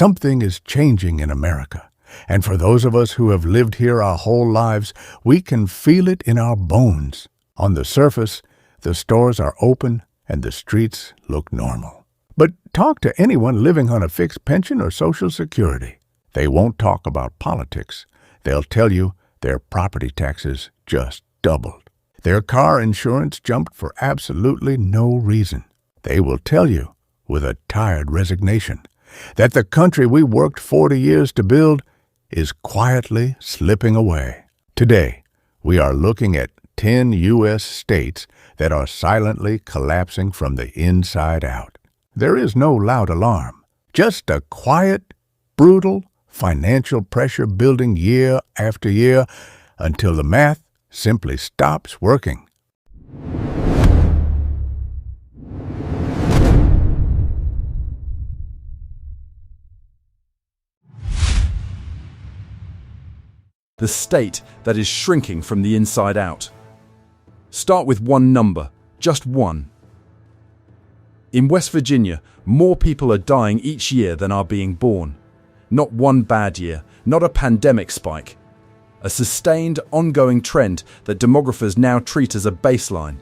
Something is changing in America, and for those of us who have lived here our whole lives, we can feel it in our bones. On the surface, the stores are open and the streets look normal. But talk to anyone living on a fixed pension or Social Security. They won't talk about politics. They'll tell you their property taxes just doubled. Their car insurance jumped for absolutely no reason. They will tell you, with a tired resignation, that the country we worked 40 years to build is quietly slipping away. Today, we are looking at 10 U.S. states that are silently collapsing from the inside out. There is no loud alarm, just a quiet, brutal financial pressure building year after year until the math simply stops working. The state that is shrinking from the inside out. Start with one number, just one. In West Virginia, more people are dying each year than are being born. Not one bad year, not a pandemic spike. A sustained, ongoing trend that demographers now treat as a baseline.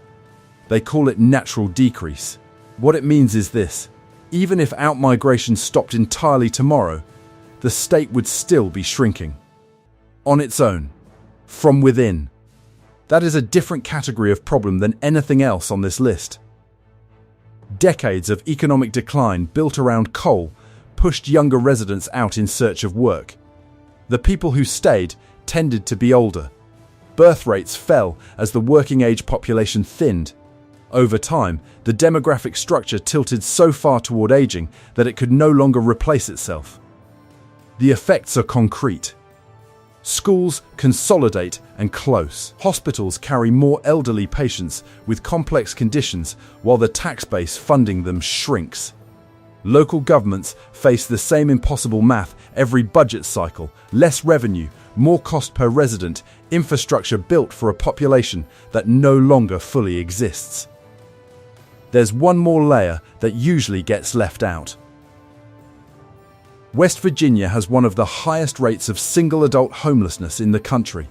They call it natural decrease. What it means is this: even if outmigration stopped entirely tomorrow, the state would still be shrinking. On its own, from within. That is a different category of problem than anything else on this list. Decades of economic decline built around coal pushed younger residents out in search of work. The people who stayed tended to be older. Birth rates fell as the working-age population thinned. Over time, the demographic structure tilted so far toward aging that it could no longer replace itself. The effects are concrete. Schools consolidate and close. Hospitals carry more elderly patients with complex conditions while the tax base funding them shrinks. Local governments face the same impossible math every budget cycle: less revenue, more cost per resident, infrastructure built for a population that no longer fully exists. There's one more layer that usually gets left out. West Virginia has one of the highest rates of single adult homelessness in the country.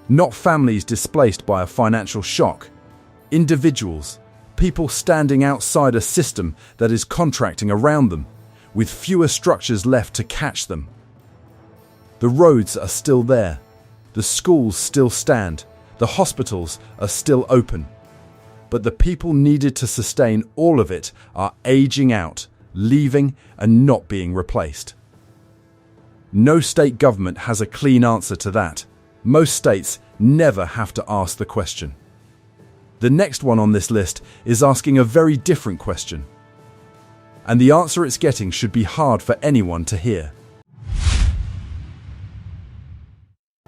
Not families displaced by a financial shock. Individuals, people standing outside a system that is contracting around them, with fewer structures left to catch them. The roads are still there. The schools still stand. The hospitals are still open. But the people needed to sustain all of it are aging out, leaving, and not being replaced. No state government has a clean answer to that. Most states never have to ask the question. The next one on this list is asking a very different question. And the answer it's getting should be hard for anyone to hear.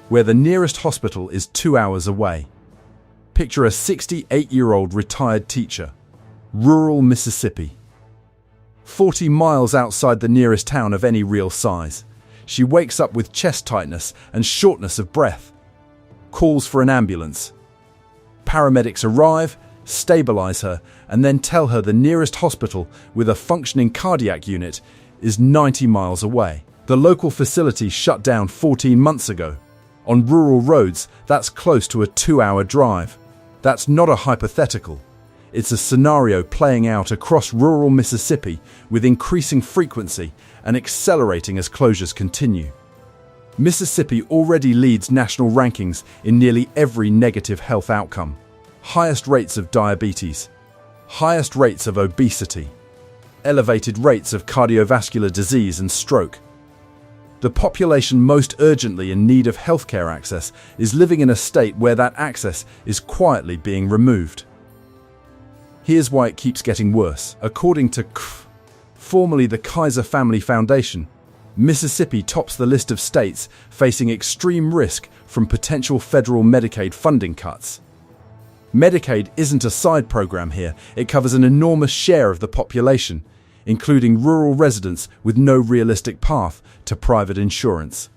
Where the nearest hospital is 2 hours away. Picture a 68-year-old retired teacher. Rural Mississippi. 40 miles outside the nearest town of any real size. She wakes up with chest tightness and shortness of breath. Calls for an ambulance. Paramedics arrive, stabilize her, and then tell her the nearest hospital with a functioning cardiac unit is 90 miles away. The local facility shut down 14 months ago. On rural roads, that's close to a 2-hour drive. That's not a hypothetical. It's a scenario playing out across rural Mississippi with increasing frequency and accelerating as closures continue. Mississippi already leads national rankings in nearly every negative health outcome. Highest rates of diabetes, highest rates of obesity, elevated rates of cardiovascular disease and stroke. The population most urgently in need of healthcare access is living in a state where that access is quietly being removed. Here's why it keeps getting worse. According to formerly the Kaiser Family Foundation, Mississippi tops the list of states facing extreme risk from potential federal Medicaid funding cuts. Medicaid isn't a side program here. It covers an enormous share of the population, including rural residents with no realistic path to private insurance.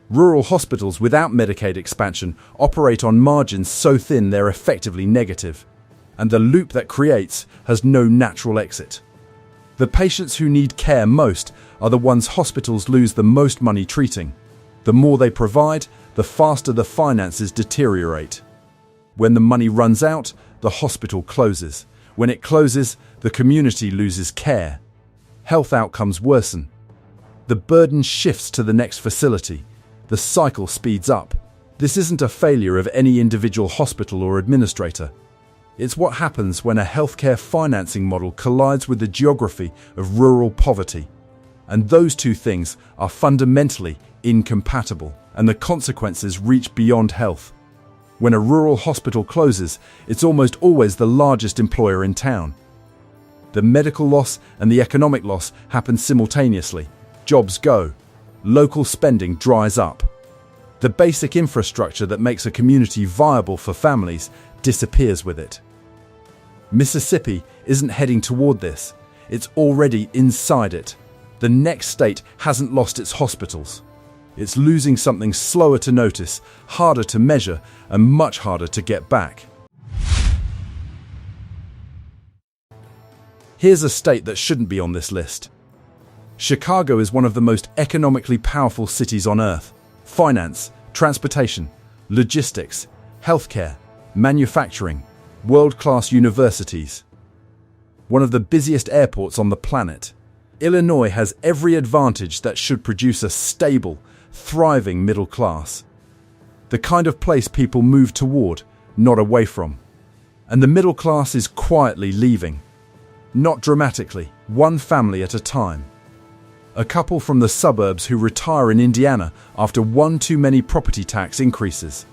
Rural hospitals without Medicaid expansion operate on margins so thin they're effectively negative, and the loop that creates has no natural exit. The patients who need care most are the ones hospitals lose the most money treating. The more they provide, the faster the finances deteriorate. When the money runs out, the hospital closes. When it closes, the community loses care. Health outcomes worsen. The burden shifts to the next facility. The cycle speeds up. This isn't a failure of any individual hospital or administrator. It's what happens when a healthcare financing model collides with the geography of rural poverty. And those two things are fundamentally incompatible, and the consequences reach beyond health. When a rural hospital closes, it's almost always the largest employer in town. The medical loss and the economic loss happen simultaneously. Jobs go. Local spending dries up. The basic infrastructure that makes a community viable for families disappears with it. Mississippi isn't heading toward this. It's already inside it. The next state hasn't lost its hospitals. It's losing something slower to notice, harder to measure, and much harder to get back. Here's a state that shouldn't be on this list. Chicago is one of the most economically powerful cities on earth. Finance, transportation, logistics, healthcare, manufacturing, world-class universities. One of the busiest airports on the planet. Illinois has every advantage that should produce a stable, thriving middle class. The kind of place people move toward, not away from. And the middle class is quietly leaving. Not dramatically, one family at a time. A couple from the suburbs who retire in Indiana after one too many property tax increases.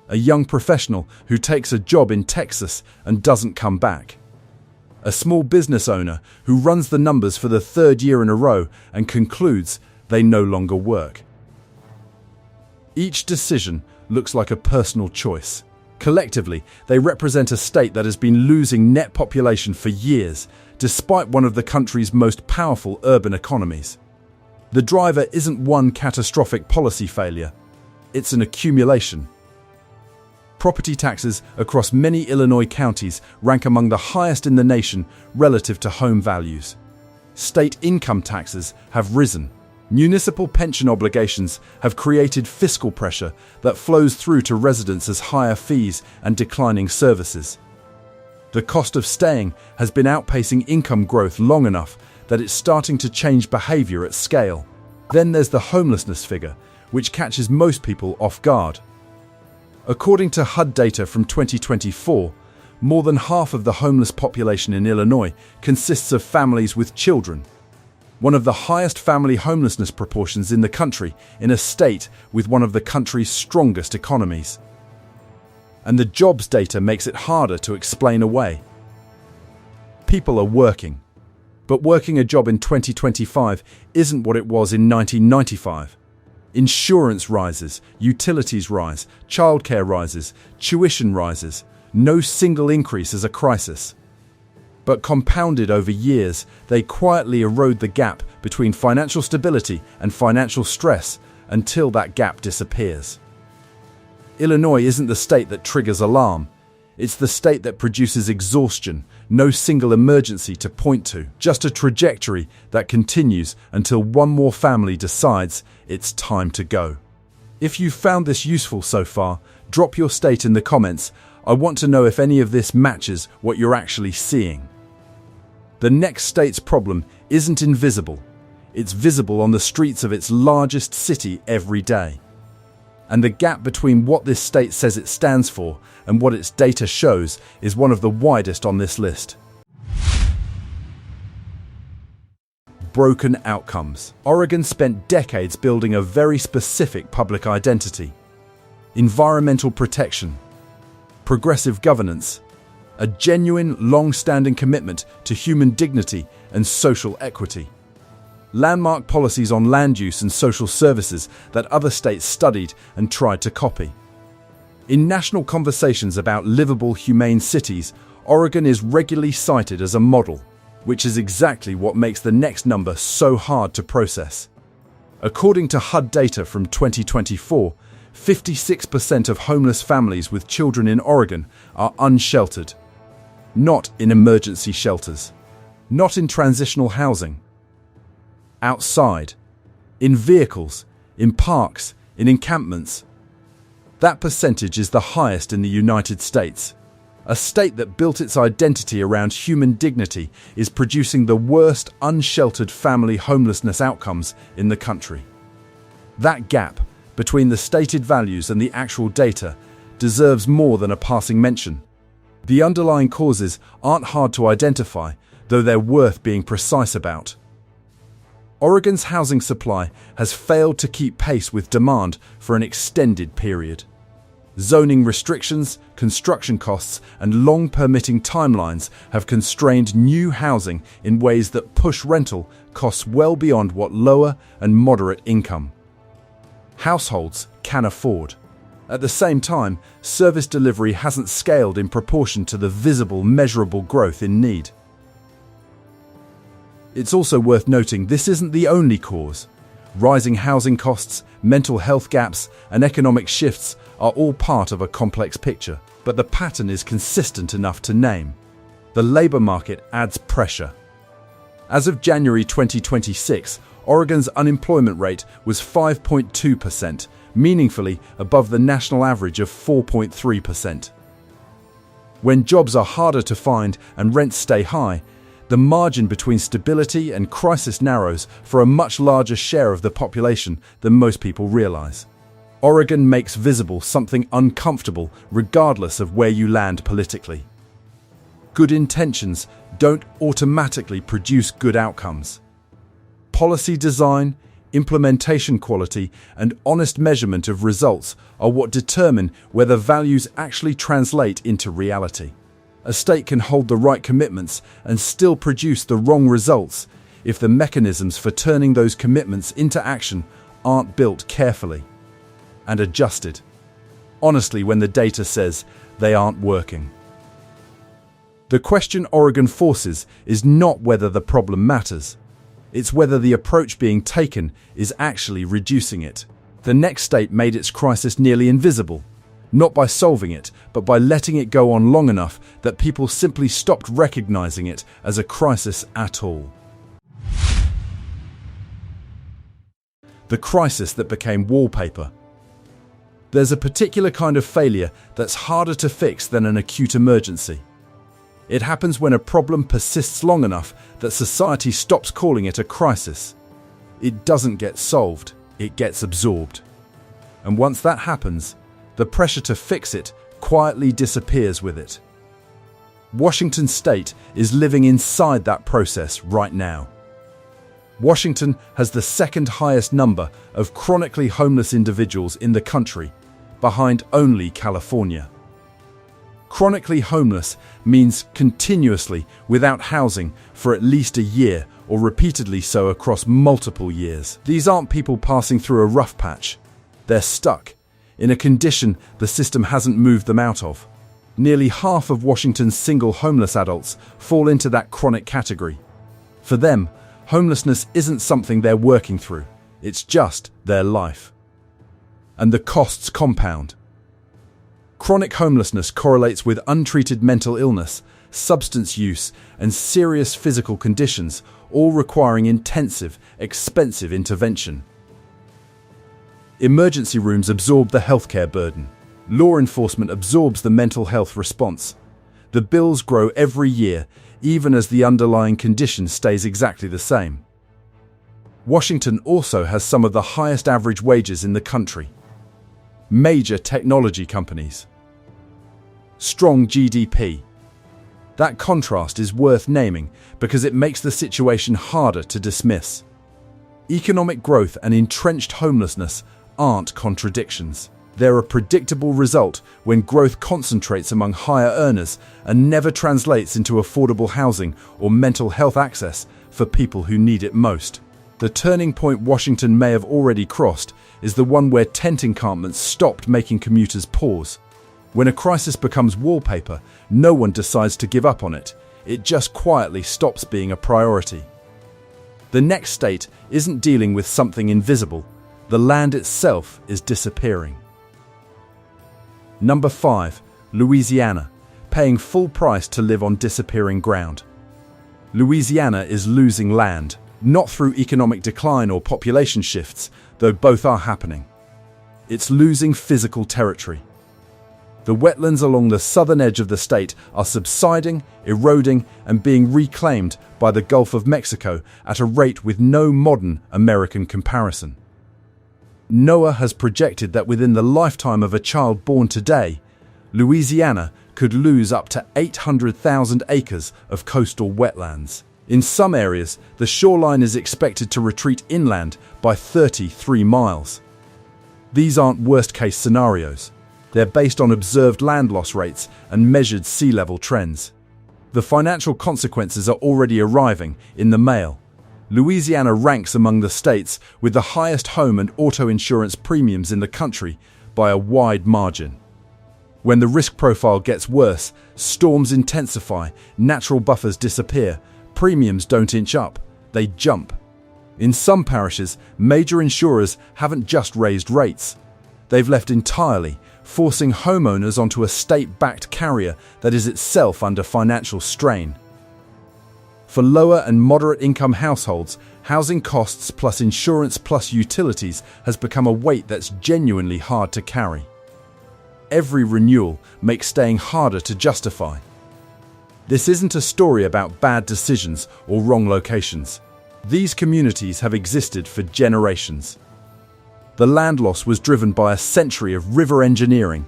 A young professional who takes a job in Texas and doesn't come back. A small business owner who runs the numbers for the third year in a row and concludes they no longer work. Each decision looks like a personal choice. Collectively, they represent a state that has been losing net population for years, despite one of the country's most powerful urban economies. The driver isn't one catastrophic policy failure, it's an accumulation. Property taxes across many Illinois counties rank among the highest in the nation relative to home values. State income taxes have risen. Municipal pension obligations have created fiscal pressure that flows through to residents as higher fees and declining services. The cost of staying has been outpacing income growth long enough that it's starting to change behavior at scale. Then there's the homelessness figure, which catches most people off guard. According to HUD data from 2024, more than half of the homeless population in Illinois consists of families with children. One of the highest family homelessness proportions in the country, in a state with one of the country's strongest economies. And the jobs data makes it harder to explain away. People are working, but working a job in 2025 isn't what it was in 1995. Insurance rises, utilities rise, childcare rises, tuition rises. No single increase is a crisis. But compounded over years, they quietly erode the gap between financial stability and financial stress until that gap disappears. Illinois isn't the state that triggers alarm. It's the state that produces exhaustion, no single emergency to point to, just a trajectory that continues until one more family decides it's time to go. If you found this useful so far, drop your state in the comments. I want to know if any of this matches what you're actually seeing. The next state's problem isn't invisible. It's visible on the streets of its largest city every day. And the gap between what this state says it stands for and what its data shows is one of the widest on this list. Broken outcomes. Oregon spent decades building a very specific public identity. Environmental protection, progressive governance, a genuine, long-standing commitment to human dignity and social equity. Landmark policies on land use and social services that other states studied and tried to copy. In national conversations about livable, humane cities, Oregon is regularly cited as a model, which is exactly what makes the next number so hard to process. According to HUD data from 2024, 56% of homeless families with children in Oregon are unsheltered. Not in emergency shelters. Not in transitional housing. outside, in vehicles, in parks, in encampments. That percentage is the highest in the United States. A state that built its identity around human dignity is producing the worst unsheltered family homelessness outcomes in the country. That gap between the stated values and the actual data deserves more than a passing mention. The underlying causes aren't hard to identify, though they're worth being precise about. Oregon's housing supply has failed to keep pace with demand for an extended period. Zoning restrictions, construction costs, and long permitting timelines have constrained new housing in ways that push rental costs well beyond what lower and moderate income households can afford. At the same time, service delivery hasn't scaled in proportion to the visible, measurable growth in need. It's also worth noting this isn't the only cause. Rising housing costs, mental health gaps, and economic shifts are all part of a complex picture, but the pattern is consistent enough to name. The labor market adds pressure. As of January 2026, Oregon's unemployment rate was 5.2%, meaningfully above the national average of 4.3%. When jobs are harder to find and rents stay high, the margin between stability and crisis narrows for a much larger share of the population than most people realize. Oregon makes visible something uncomfortable regardless of where you land politically. Good intentions don't automatically produce good outcomes. Policy design, implementation quality, and honest measurement of results are what determine whether values actually translate into reality. A state can hold the right commitments and still produce the wrong results if the mechanisms for turning those commitments into action aren't built carefully and adjusted, honestly, when the data says they aren't working. The question Oregon forces is not whether the problem matters. It's whether the approach being taken is actually reducing it. The next state made its crisis nearly invisible, not by solving it, but by letting it go on long enough that people simply stopped recognizing it as a crisis at all. The crisis that became wallpaper. There's a particular kind of failure that's harder to fix than an acute emergency. It happens when a problem persists long enough that society stops calling it a crisis. It doesn't get solved, it gets absorbed. And once that happens, the pressure to fix it quietly disappears with it. Washington State is living inside that process right now. Washington has the second highest number of chronically homeless individuals in the country, behind only California. Chronically homeless means continuously without housing for at least a year, or repeatedly so across multiple years. These aren't people passing through a rough patch. They're stuck in a condition the system hasn't moved them out of. Nearly half of Washington's single homeless adults fall into that chronic category. For them, homelessness isn't something they're working through. It's just their life. And the costs compound. Chronic homelessness correlates with untreated mental illness, substance use, and serious physical conditions, all requiring intensive, expensive intervention. Emergency rooms absorb the healthcare burden. Law enforcement absorbs the mental health response. The bills grow every year, even as the underlying condition stays exactly the same. Washington also has some of the highest average wages in the country. Major technology companies. Strong GDP. That contrast is worth naming because it makes the situation harder to dismiss. Economic growth and entrenched homelessness aren't contradictions. They're a predictable result when growth concentrates among higher earners and never translates into affordable housing or mental health access for people who need it most. The turning point Washington may have already crossed is the one where tent encampments stopped making commuters pause. When a crisis becomes wallpaper, no one decides to give up on it. It just quietly stops being a priority. The next state isn't dealing with something invisible. The land itself is disappearing. Number 5. Louisiana, paying full price to live on disappearing ground. Louisiana is losing land, Not through economic decline or population shifts, though both are happening. It's losing physical territory. The wetlands along the southern edge of the state are subsiding, eroding, and being reclaimed by the Gulf of Mexico at a rate with no modern American comparison. NOAA has projected that within the lifetime of a child born today, Louisiana could lose up to 800,000 acres of coastal wetlands. In some areas, the shoreline is expected to retreat inland by 33 miles. These aren't worst-case scenarios. They're based on observed land loss rates and measured sea level trends. The financial consequences are already arriving in the mail. Louisiana ranks among the states with the highest home and auto insurance premiums in the country by a wide margin. When the risk profile gets worse, storms intensify, natural buffers disappear, premiums don't inch up, they jump. In some parishes, major insurers haven't just raised rates. They've left entirely, forcing homeowners onto a state-backed carrier that is itself under financial strain. For lower and moderate income households, housing costs plus insurance plus utilities has become a weight that's genuinely hard to carry. Every renewal makes staying harder to justify. This isn't a story about bad decisions or wrong locations. These communities have existed for generations. The land loss was driven by a century of river engineering,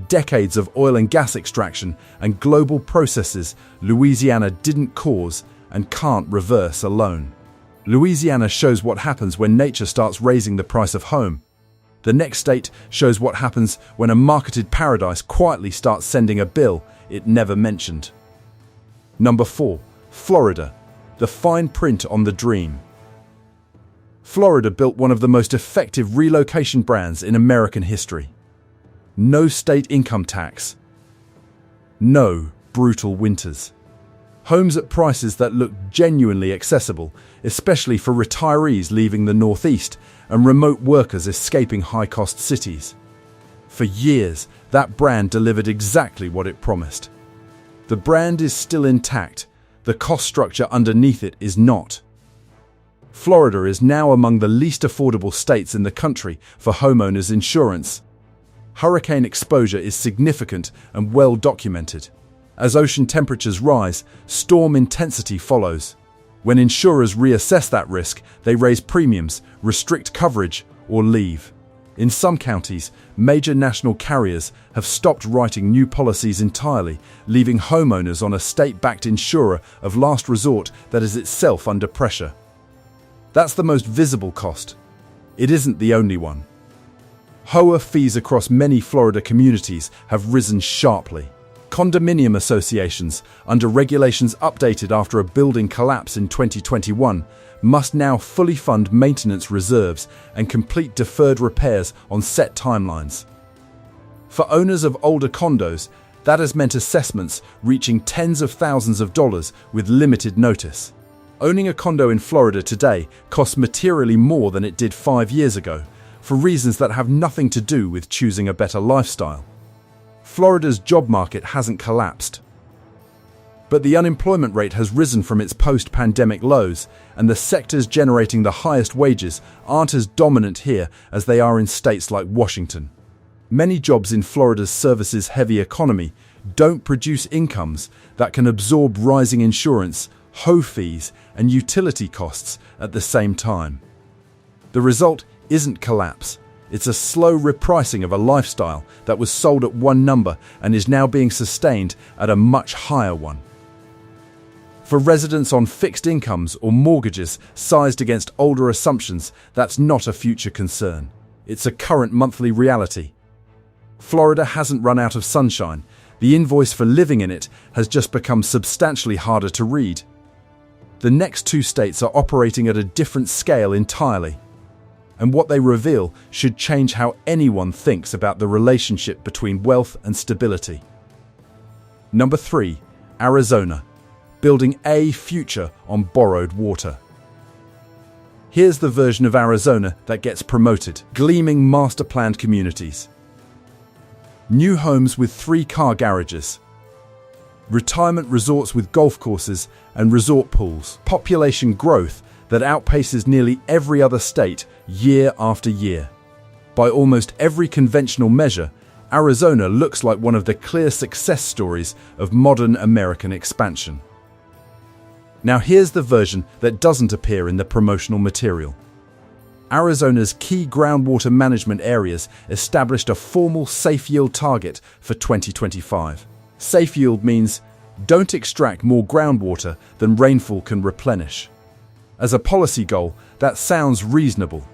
decades of oil and gas extraction, and global processes Louisiana didn't cause and can't reverse alone. Louisiana shows what happens when nature starts raising the price of home. The next state shows what happens when a marketed paradise quietly starts sending a bill it never mentioned. Number 4. Florida. The fine print on the dream. Florida built one of the most effective relocation brands in American history. No state income tax. No brutal winters. Homes at prices that look genuinely accessible, especially for retirees leaving the Northeast and remote workers escaping high-cost cities. For years, that brand delivered exactly what it promised. The brand is still intact, the cost structure underneath it is not. Florida is now among the least affordable states in the country for homeowners insurance. Hurricane exposure is significant and well documented. As ocean temperatures rise, storm intensity follows. When insurers reassess that risk, they raise premiums, restrict coverage, or leave. In some counties, major national carriers have stopped writing new policies entirely, leaving homeowners on a state-backed insurer of last resort that is itself under pressure. That's the most visible cost. It isn't the only one. HOA fees across many Florida communities have risen sharply. Condominium associations, under regulations updated after a building collapse in 2021, must now fully fund maintenance reserves and complete deferred repairs on set timelines. For owners of older condos, that has meant assessments reaching tens of thousands of dollars with limited notice. Owning a condo in Florida today costs materially more than it did 5 years ago, for reasons that have nothing to do with choosing a better lifestyle. Florida's job market hasn't collapsed, but the unemployment rate has risen from its post-pandemic lows, and the sectors generating the highest wages aren't as dominant here as they are in states like Washington. Many jobs in Florida's services-heavy economy don't produce incomes that can absorb rising insurance, HOA fees, and utility costs at the same time. The result isn't collapse. It's a slow repricing of a lifestyle that was sold at one number and is now being sustained at a much higher one. For residents on fixed incomes or mortgages sized against older assumptions, that's not a future concern. It's a current monthly reality. Florida hasn't run out of sunshine. The invoice for living in it has just become substantially harder to read. The next two states are operating at a different scale entirely, and what they reveal should change how anyone thinks about the relationship between wealth and stability. Number 3. Arizona. Building a future on borrowed water. Here's the version of Arizona that gets promoted. Gleaming master-planned communities. New homes with 3-car garages. Retirement resorts with golf courses and resort pools. Population growth that outpaces nearly every other state year after year. By almost every conventional measure, Arizona looks like one of the clear success stories of modern American expansion. Now here's the version that doesn't appear in the promotional material. Arizona's key groundwater management areas established a formal safe yield target for 2025. Safe yield means don't extract more groundwater than rainfall can replenish. As a policy goal, that sounds reasonable.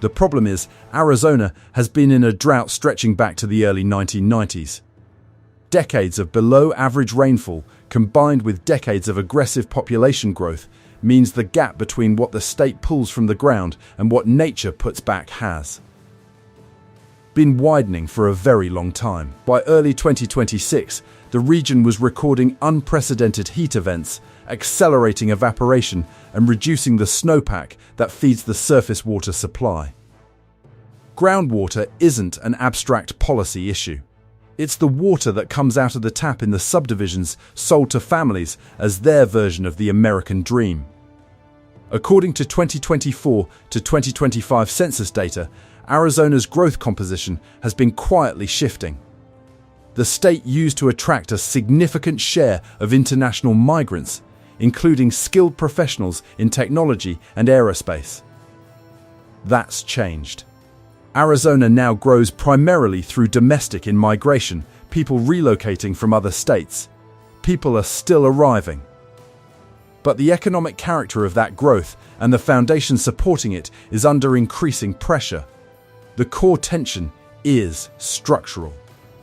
The problem is, Arizona has been in a drought stretching back to the early 1990s. Decades of below-average rainfall, combined with decades of aggressive population growth, means the gap between what the state pulls from the ground and what nature puts back has been widening for a very long time. By early 2026, the region was recording unprecedented heat events, accelerating evaporation and reducing the snowpack that feeds the surface water supply. Groundwater isn't an abstract policy issue. It's the water that comes out of the tap in the subdivisions sold to families as their version of the American dream. According to 2024 to 2025 census data, Arizona's growth composition has been quietly shifting. The state used to attract a significant share of international migrants, including skilled professionals in technology and aerospace. That's changed. Arizona now grows primarily through domestic in-migration, people relocating from other states. People are still arriving. But the economic character of that growth and the foundation supporting it is under increasing pressure. The core tension is structural.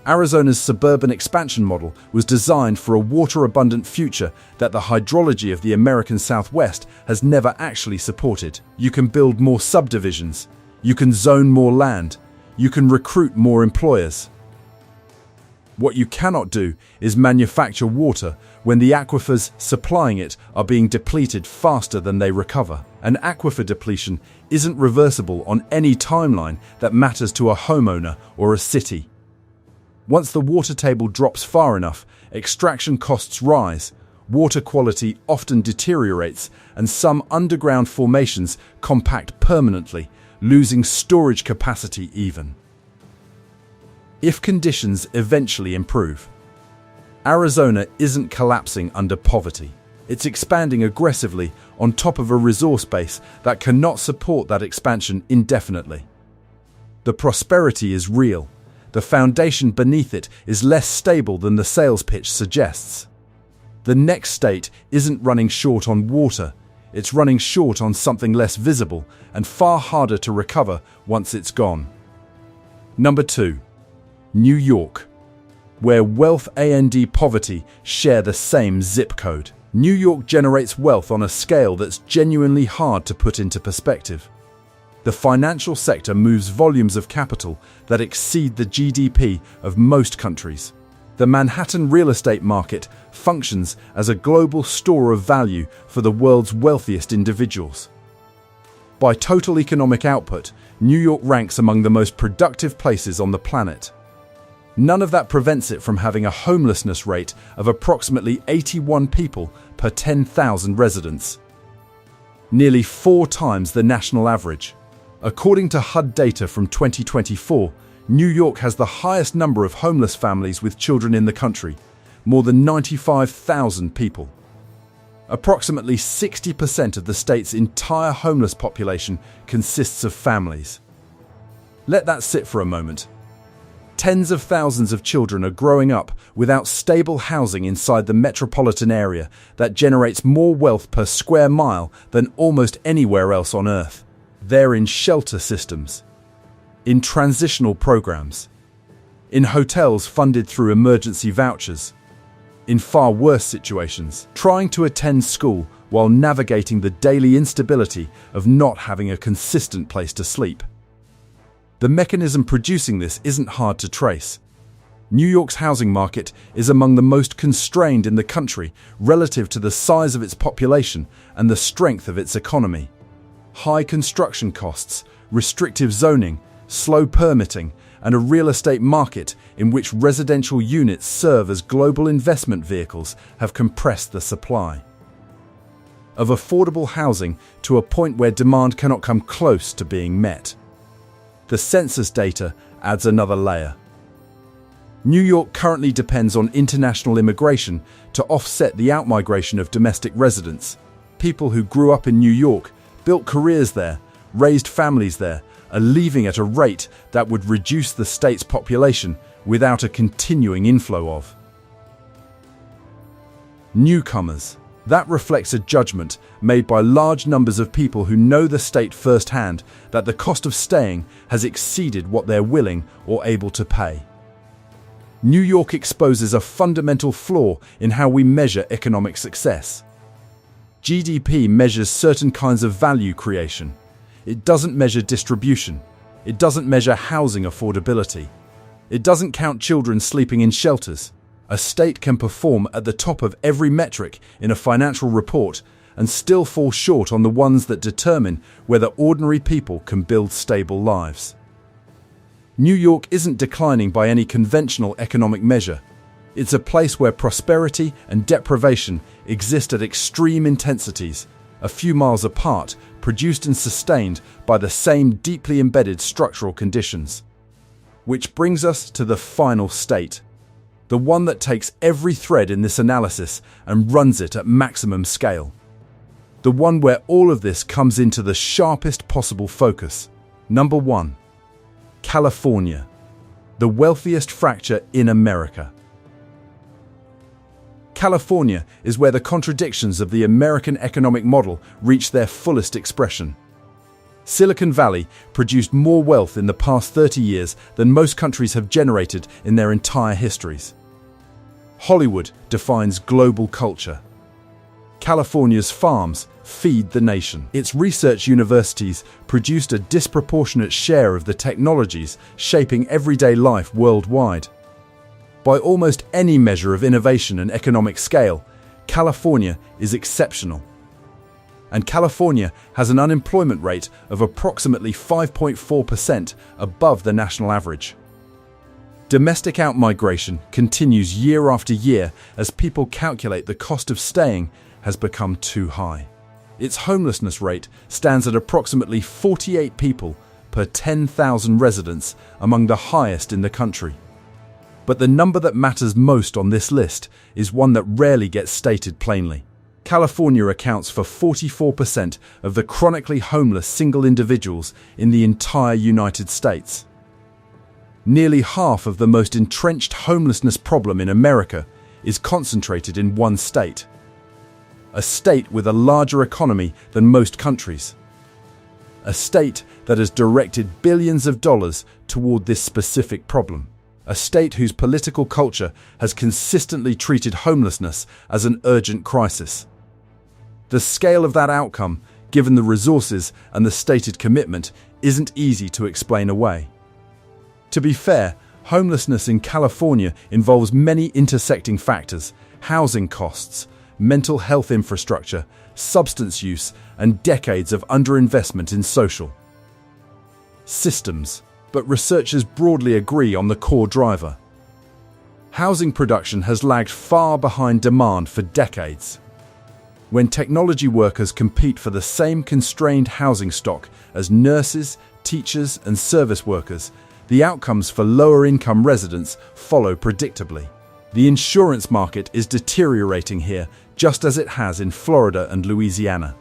Arizona's suburban expansion model was designed for a water-abundant future that the hydrology of the American Southwest has never actually supported. You can build more subdivisions. You can zone more land. You can recruit more employers. What you cannot do is manufacture water when the aquifers supplying it are being depleted faster than they recover. An aquifer depletion isn't reversible on any timeline that matters to a homeowner or a city. Once the water table drops far enough, extraction costs rise, water quality often deteriorates, and some underground formations compact permanently, losing storage capacity even. If conditions eventually improve, Arizona isn't collapsing under poverty. It's expanding aggressively on top of a resource base that cannot support that expansion indefinitely. The prosperity is real. The foundation beneath it is less stable than the sales pitch suggests. The next state isn't running short on water. It's running short on something less visible and far harder to recover once it's gone. Number 2. New York, where wealth and poverty share the same zip code. New York generates wealth on a scale that's genuinely hard to put into perspective. The financial sector moves volumes of capital that exceed the GDP of most countries. The Manhattan real estate market functions as a global store of value for the world's wealthiest individuals. By total economic output, New York ranks among the most productive places on the planet. None of that prevents it from having a homelessness rate of approximately 81 people per 10,000 residents, nearly 4 times the national average. According to HUD data from 2024, New York has the highest number of homeless families with children in the country, more than 95,000 people. Approximately 60% of the state's entire homeless population consists of families. Let that sit for a moment. Tens of thousands of children are growing up without stable housing inside the metropolitan area that generates more wealth per square mile than almost anywhere else on Earth. They're in shelter systems, in transitional programs, in hotels funded through emergency vouchers, in far worse situations, trying to attend school while navigating the daily instability of not having a consistent place to sleep. The mechanism producing this isn't hard to trace. New York's housing market is among the most constrained in the country relative to the size of its population and the strength of its economy. High construction costs, restrictive zoning, slow permitting, and a real estate market in which residential units serve as global investment vehicles have compressed the supply. of affordable housing to a point where demand cannot come close to being met. The census data adds another layer. New York currently depends on international immigration to offset the outmigration of domestic residents. People who grew up in New York, built careers there, raised families there, are leaving at a rate that would reduce the state's population without a continuing inflow of newcomers. That reflects a judgment made by large numbers of people who know the state firsthand that the cost of staying has exceeded what they're willing or able to pay. New York exposes a fundamental flaw in how we measure economic success. GDP measures certain kinds of value creation. It doesn't measure distribution. It doesn't measure housing affordability. It doesn't count children sleeping in shelters. A state can perform at the top of every metric in a financial report and still fall short on the ones that determine whether ordinary people can build stable lives. New York isn't declining by any conventional economic measure. It's a place where prosperity and deprivation exist at extreme intensities, a few miles apart, produced and sustained by the same deeply embedded structural conditions. Which brings us to the final state, the one that takes every thread in this analysis and runs it at maximum scale. The one where all of this comes into the sharpest possible focus. Number 1. California, the wealthiest fracture in America. California is where the contradictions of the American economic model reach their fullest expression. Silicon Valley produced more wealth in the past 30 years than most countries have generated in their entire histories. Hollywood defines global culture. California's farms feed the nation. Its research universities produced a disproportionate share of the technologies shaping everyday life worldwide. By almost any measure of innovation and economic scale, California is exceptional. And California has an unemployment rate of approximately 5.4% above the national average. Domestic outmigration continues year after year as people calculate the cost of staying has become too high. Its homelessness rate stands at approximately 48 people per 10,000 residents, among the highest in the country. But the number that matters most on this list is one that rarely gets stated plainly. California accounts for 44% of the chronically homeless single individuals in the entire United States. Nearly half of the most entrenched homelessness problem in America is concentrated in one state. A state with a larger economy than most countries. A state that has directed billions of dollars toward this specific problem. A state whose political culture has consistently treated homelessness as an urgent crisis. The scale of that outcome, given the resources and the stated commitment, isn't easy to explain away. To be fair, homelessness in California involves many intersecting factors: housing costs, mental health infrastructure, substance use, and decades of underinvestment in social systems. But researchers broadly agree on the core driver. Housing production has lagged far behind demand for decades. When technology workers compete for the same constrained housing stock as nurses, teachers, and service workers, the outcomes for lower-income residents follow predictably. The insurance market is deteriorating here, just as it has in Florida and Louisiana.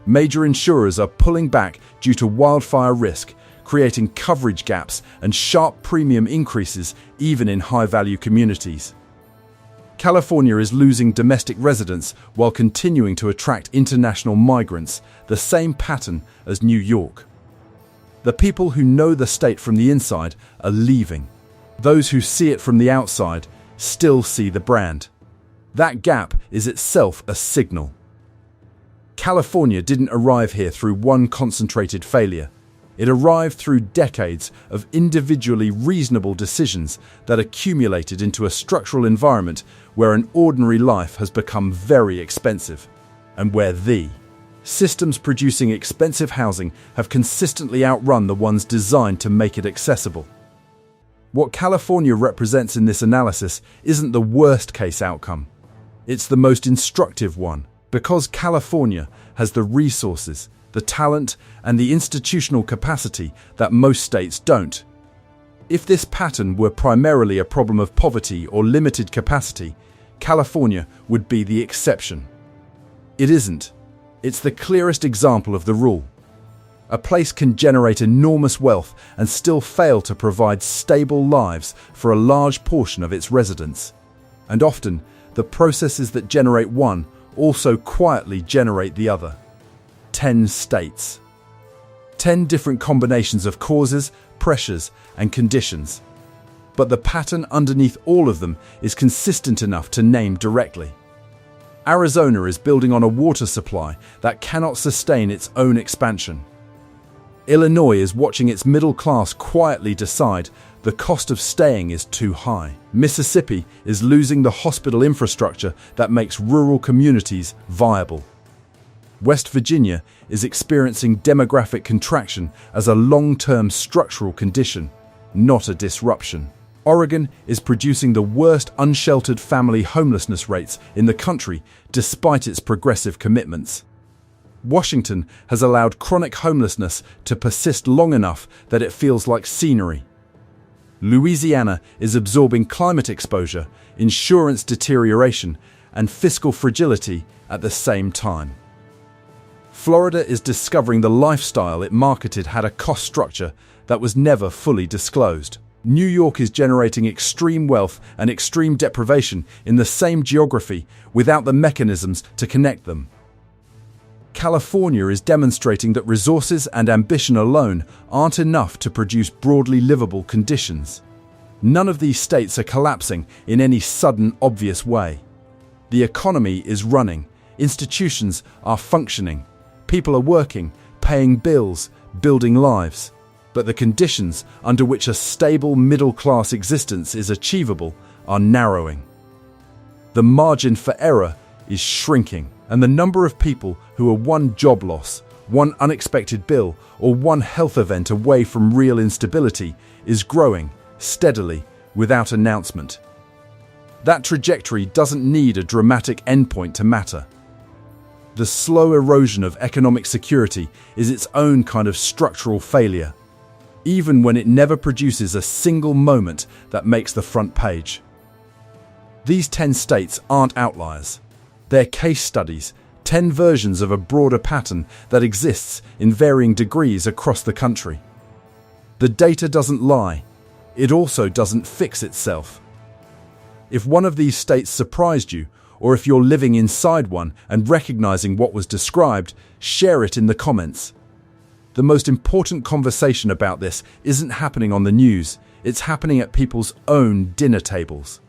Major insurers are pulling back due to wildfire risk, creating coverage gaps and sharp premium increases even in high-value communities. California is losing domestic residents while continuing to attract international migrants, the same pattern as New York. The people who know the state from the inside are leaving. Those who see it from the outside still see the brand. That gap is itself a signal. California didn't arrive here through one concentrated failure. It arrived through decades of individually reasonable decisions that accumulated into a structural environment where an ordinary life has become very expensive, and where the systems producing expensive housing have consistently outrun the ones designed to make it accessible. What California represents in this analysis isn't the worst-case outcome. It's the most instructive one, Because California has the resources, the talent, and the institutional capacity that most states don't. If this pattern were primarily a problem of poverty or limited capacity, California would be the exception. It isn't. It's the clearest example of the rule. A place can generate enormous wealth and still fail to provide stable lives for a large portion of its residents. And often, the processes that generate one also quietly generate the other. 10 states. 10 different combinations of causes, pressures, and conditions. But the pattern underneath all of them is consistent enough to name directly. Arizona is building on a water supply that cannot sustain its own expansion. Illinois is watching its middle class quietly decide the cost of staying is too high. Mississippi is losing the hospital infrastructure that makes rural communities viable. West Virginia is experiencing demographic contraction as a long-term structural condition, not a disruption. Oregon is producing the worst unsheltered family homelessness rates in the country despite its progressive commitments. Washington has allowed chronic homelessness to persist long enough that it feels like scenery. Louisiana is absorbing climate exposure, insurance deterioration, and fiscal fragility at the same time. Florida is discovering the lifestyle it marketed had a cost structure that was never fully disclosed. New York is generating extreme wealth and extreme deprivation in the same geography without the mechanisms to connect them. California is demonstrating that resources and ambition alone aren't enough to produce broadly livable conditions. None of these states are collapsing in any sudden, obvious way. The economy is running, institutions are functioning, people are working, paying bills, building lives. But the conditions under which a stable middle-class existence is achievable are narrowing. The margin for error is shrinking, and the number of people who are one job loss, one unexpected bill, or one health event away from real instability is growing steadily without announcement. That trajectory doesn't need a dramatic endpoint to matter. The slow erosion of economic security is its own kind of structural failure, even when it never produces a single moment that makes the front page. These 10 states aren't outliers. They're case studies, 10 versions of a broader pattern that exists in varying degrees across the country. The data doesn't lie. It also doesn't fix itself. If one of these states surprised you, or if you're living inside one and recognizing what was described, share it in the comments. The most important conversation about this isn't happening on the news, it's happening at people's own dinner tables.